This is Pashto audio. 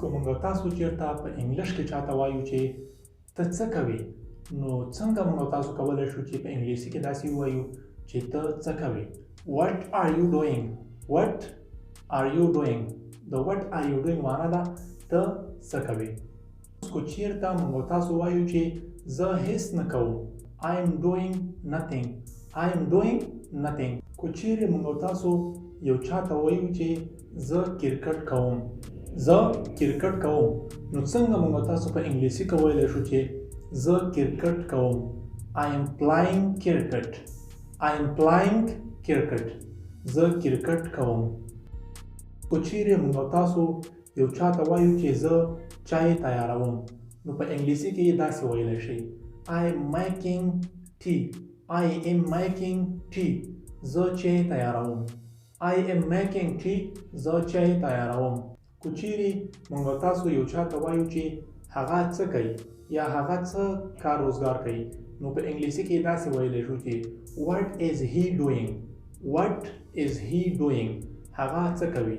که موږ تاسو چیرته په انګلیش کې چاته وایو چې ته څه کوې، نو څنګه موږ تاسو کولی شو چې په انګلیسي کې داسې ووایو چې ته څه کوې. What are you doing? What are you doing? د what are you doing معنا ده ته څه کوې. که چیرته موږ تاسو وایو چې زه هیڅ نه کوم، I am doing nothing. I am doing nothing. که چیرې موږ تاسو یو چاته وایو چې زه کرکټ کوم، زه کرکټ کوم، نو څنګه موږ تاسو په انګلیسي کې ویلی شو چې زه کرکټ کوم. I am playing cricket. I am playing cricket. زه کرکټ کوم. که چیرې موږ تاسو یو چاته وایو چې زه چای تیاروم، نو په انګلیسي کې یې داسې ویلی شئ I am making tea. I am making tea. زه چای تیاروم. I am making tea. زه چای تیاروم. که چیرې موږ تاسو یو چاته وایو چې هغه څه کوي یا هغه څه کار روزګار کوي، نو په انګلیسي کې داسې ویلی شو چې What is he doing? What is he doing? هغه څه کوي.